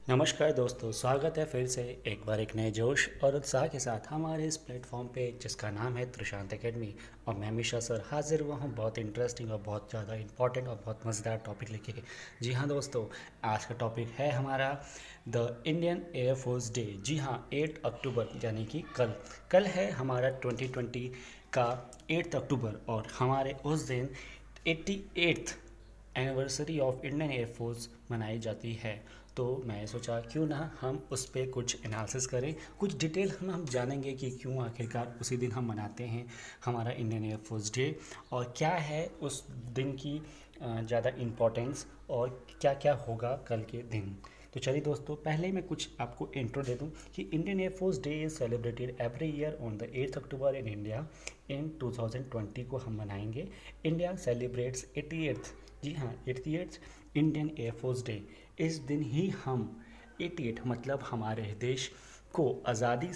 नमस्कार दोस्तों, स्वागत है फिर से एक बार एक नए जोश और उत्साह के साथ हमारे इस प्लेटफॉर्म पे जिसका नाम है त्रिशांत एकेडमी। और मैं हमेशा सर हाजिर हुआ हूँ बहुत इंटरेस्टिंग और बहुत ज़्यादा इंपॉर्टेंट और बहुत मज़ेदार टॉपिक लेके। जी हाँ दोस्तों, आज का टॉपिक है हमारा द इंडियन एयरफोर्स डे। जी हाँ, 8 अक्टूबर यानी कि कल कल है हमारा 2020 का 8 अक्टूबर। और हमारे उस दिन 88th anniversary of Indian air force मनाई जाती है। तो मैं सोचा क्यों ना हम उस पर कुछ एनालिसिस करें, कुछ डिटेल हम जानेंगे कि क्यों आखिरकार उसी दिन हम मनाते हैं हमारा इंडियन एयरफोर्स डे, और क्या है उस दिन की ज़्यादा इम्पोर्टेंस, और क्या क्या होगा कल के दिन। तो चलिए दोस्तों, पहले मैं कुछ आपको इंट्रो दे दूं कि Indian air force day is celebrated every year on the 8th October in India. In 2020 को हम मनाएंगे। इंडिया सेलिब्रेट्स 88th, जी हाँ, 88th इंडियन एयरफोर्स डे। इस दिन ही हम 88 मतलब हमारे देश को आज़ादी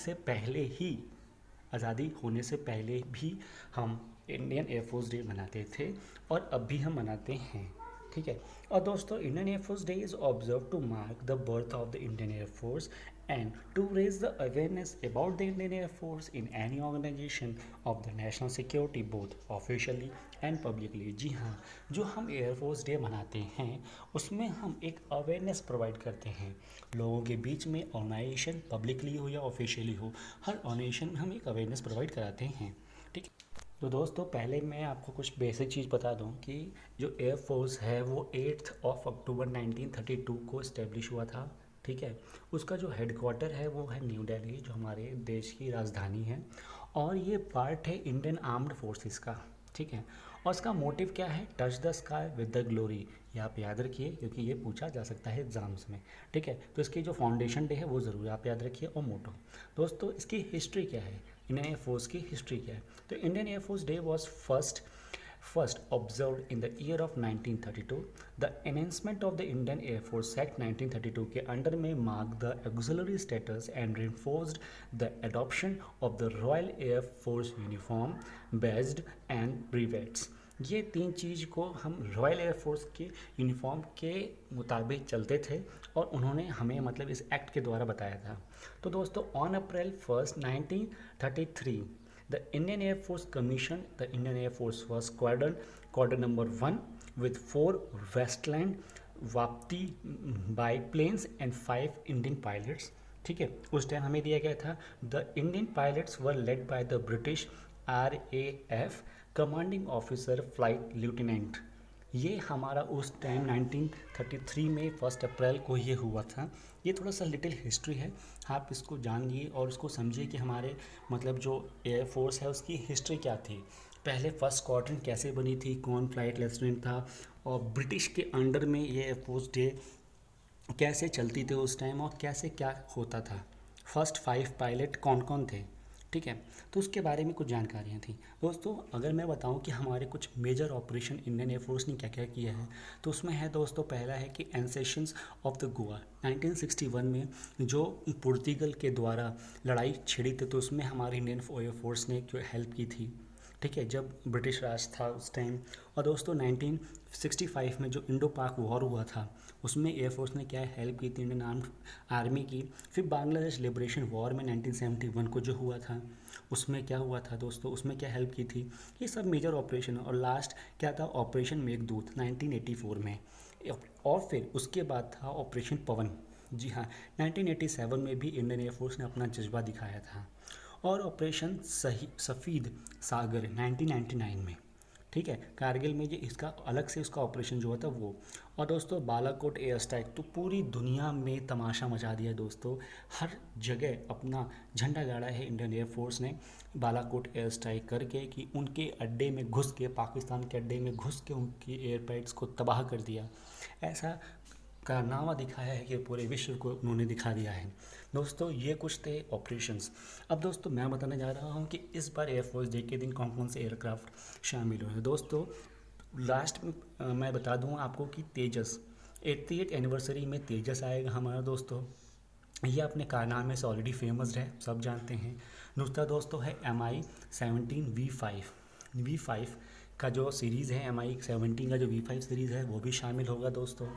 होने से पहले भी हम इंडियन एयरफोर्स डे मनाते थे, और अब भी हम मनाते हैं। ठीक है। और दोस्तों, Indian air force day is observe to mark the birth of the Indian Air Force and to raise the awareness about the Indian Air Force in any organization of the national security both officially and publicly। जी हाँ, जो हम air force day मनाते हैं उसमें हम एक awareness provide करते हैं लोगों के बीच में। ऑर्गेनाइजेशन पब्लिकली हो या ऑफिशियली हो, हर ऑर्गेनाइजेशन में हम एक अवेयरनेस प्रोवाइड कराते हैं। ठीक है। तो दोस्तों, पहले मैं आपको कुछ बेसिक चीज़ बता दूं कि जो एयरफोर्स है वो 8 अक्टूबर 1932 को इस्टेब्लिश हुआ था। ठीक है। उसका जो हेडक्वार्टर है वो है न्यू दिल्ली, जो हमारे देश की राजधानी है, और ये पार्ट है इंडियन आर्म्ड फोर्सेस का। ठीक है। और इसका मोटिव क्या है? Touch the sky with the glory. ये आप याद रखिए क्योंकि ये पूछा जा सकता है एग्जाम्स में। ठीक है। तो इसकी जो फाउंडेशन डे है वो ज़रूर आप याद रखिए, और मोटो। दोस्तों, इसकी हिस्ट्री क्या है? इंडियन एयरफोर्स की हिस्ट्री क्या है? तो Indian air force day was first observed in the year of 1932। The enhancement of the Indian Air Force Act 1932 के अंडर में marked the auxiliary status and reinforced the adoption of the Royal Air Force uniform, badge and brevets। ये तीन चीज़ को हम royal air force के uniform के मुताबिक चलते थे, और उन्होंने हमें मतलब इस एक्ट के द्वारा बताया था। तो दोस्तों, on April 1 1933 the Indian Air Force commissioned the Indian Air Force First Squadron number 1 with 4 Westland Wapti biplanes and 5 Indian pilots। ठीक है। उस टाइम हमें दिया गया था the Indian pilots were led by the British RAF commanding officer flight lieutenant. ये हमारा उस टाइम 1933 में 1 अप्रैल को ये हुआ था। ये थोड़ा सा लिटिल हिस्ट्री है, आप इसको जानिए और उसको समझिए कि हमारे मतलब जो एयरफोर्स है उसकी हिस्ट्री क्या थी, पहले फर्स्ट स्क्वाड्रन कैसे बनी थी, कौन फ्लाइट लेफ्टिनेंट था, और ब्रिटिश के अंडर में ये एयरफोर्स डे कैसे चलती थी उस टाइम, और कैसे क्या होता था, फर्स्ट 5 पायलट कौन कौन थे। ठीक है। तो उसके बारे में कुछ जानकारियाँ थी। दोस्तों, अगर मैं बताऊं कि हमारे कुछ मेजर ऑपरेशन इंडियन एयरफोर्स ने क्या क्या किया है, तो उसमें है दोस्तों, पहला है कि एनसेशंस ऑफ द गोवा 1961 में जो पुर्तगाल के द्वारा लड़ाई छिड़ी थी, तो उसमें हमारी इंडियन एयरफोर्स ने जो हेल्प की थी। ठीक है, जब ब्रिटिश राज था उस टाइम। और दोस्तों, 1965 में जो इंडो पाक वॉर हुआ था उसमें एयरफोर्स ने क्या हेल्प की थी, इंडियन आर्मी की। फिर बांग्लादेश लिबरेशन वॉर में 1971 को जो हुआ था उसमें क्या हुआ था दोस्तों, उसमें क्या हेल्प की थी। ये सब मेजर ऑपरेशन। और लास्ट क्या था? ऑपरेशन मेघदूत 1984 में। और फिर उसके बाद था ऑपरेशन पवन। जी हाँ, 1987 में भी इंडियन एयरफोर्स ने अपना जज्बा दिखाया था। और ऑपरेशन सफ़ीद सागर 1999 में। ठीक है, कारगिल में ये इसका अलग से उसका ऑपरेशन जो हुआ था वो। और दोस्तों, बालाकोट एयर स्ट्राइक तो पूरी दुनिया में तमाशा मचा दिया दोस्तों। हर जगह अपना झंडा गाड़ा है इंडियन एयरफोर्स ने बालाकोट एयर स्ट्राइक करके, कि उनके अड्डे में घुस के, पाकिस्तान के अड्डे में घुस के उनकी एयरपेड्स को तबाह कर दिया। ऐसा कारनामा दिखाया है कि पूरे विश्व को उन्होंने दिखा दिया है। दोस्तों, ये कुछ थे ऑपरेशंस। अब दोस्तों, मैं बताने जा रहा हूँ कि इस बार एयरफोर्स डे के दिन कौन कौन से एयरक्राफ्ट शामिल हुए हैं। दोस्तों, लास्ट में मैं बता दूँ आपको कि तेजस 88th एनिवर्सरी में तेजस आएगा हमारा दोस्तों। ये अपने कारनामे से ऑलरेडी फेमस है, सब जानते हैं। दूसरा दोस्तों है MI-17 V5। का जो सीरीज़ है MI-17 का जो V5 सीरीज़ है वो भी शामिल होगा दोस्तों।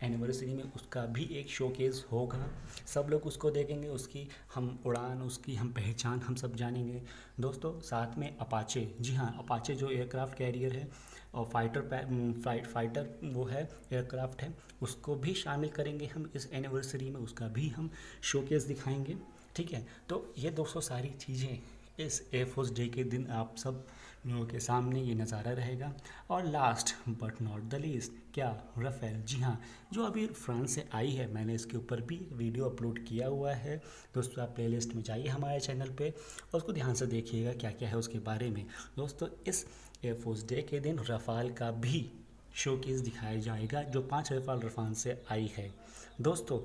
एनिवर्सरी में उसका भी एक शोकेस होगा, सब लोग उसको देखेंगे, उसकी हम उड़ान, उसकी हम पहचान हम सब जानेंगे दोस्तों। साथ में अपाचे, जी हाँ, अपाचे जो एयरक्राफ्ट कैरियर है और फाइटर वो है, एयरक्राफ्ट है, उसको भी शामिल करेंगे हम इस एनिवर्सरी में, उसका भी हम शोकेस दिखाएंगे। ठीक है, तो ये दोस्तों सारी चीज़ें इस एयरफोर्स डे के दिन आप सब लोगों के सामने ये नज़ारा रहेगा। और last but not the least, क्या, राफेल, जी हाँ, जो अभी फ्रांस से आई है, मैंने इसके ऊपर भी वीडियो अपलोड किया हुआ है दोस्तों। आप प्लेलिस्ट में जाइए हमारे चैनल पे और उसको ध्यान से देखिएगा क्या क्या है उसके बारे में दोस्तों। इस एयरफोर्स डे के दिन राफेल का भी शोकेस दिखाया जाएगा, जो 5 राफेल फ्रांस से आई है दोस्तों।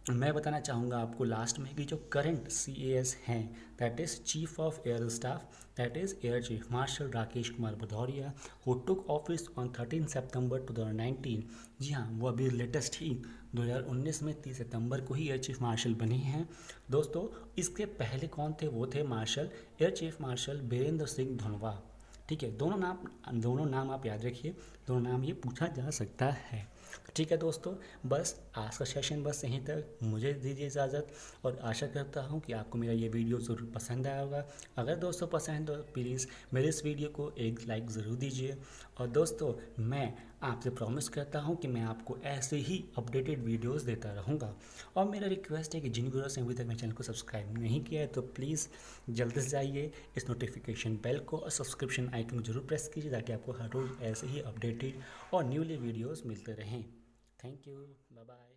मैं बताना चाहूँगा आपको लास्ट में कि जो करंट CAS हैं, that is chief of air staff, that is air chief martial Rakesh Kumar Bhadauria, who took office on 13 सितंबर 2019। जी हाँ, वो अभी लेटेस्ट ही 2019 में 30 सितंबर को ही एयर चीफ मार्शल बने हैं दोस्तों। इसके पहले कौन थे? वो थे marshal, air chief marshal Birender Singh Dhanoa. ठीक है, दोनों नाम आप याद रखिए, दोनों नाम ये पूछा जा सकता है। ठीक है दोस्तों, बस आज का सेशन बस यहीं तक, मुझे दीजिए इजाज़त और आशा करता हूँ कि आपको मेरा ये वीडियो ज़रूर पसंद आया होगा। अगर दोस्तों पसंद हो प्लीज़ मेरे इस वीडियो को एक लाइक ज़रूर दीजिए। और दोस्तों मैं आपसे प्रॉमिस करता हूँ कि मैं आपको ऐसे ही अपडेटेड वीडियोस देता रहूँगा। और मेरा रिक्वेस्ट है कि जिन व्यूअर्स ने अभी तक मेरे चैनल को सब्सक्राइब नहीं किया है तो प्लीज़ जल्दी से जाइए इस नोटिफिकेशन बेल को और सब्सक्रिप्शन आइकन को जरूर प्रेस कीजिए, ताकि आपको हर रोज़ ऐसे ही अपडेटेड और न्यूली वीडियोज़ मिलते रहें। Thank you, bye bye.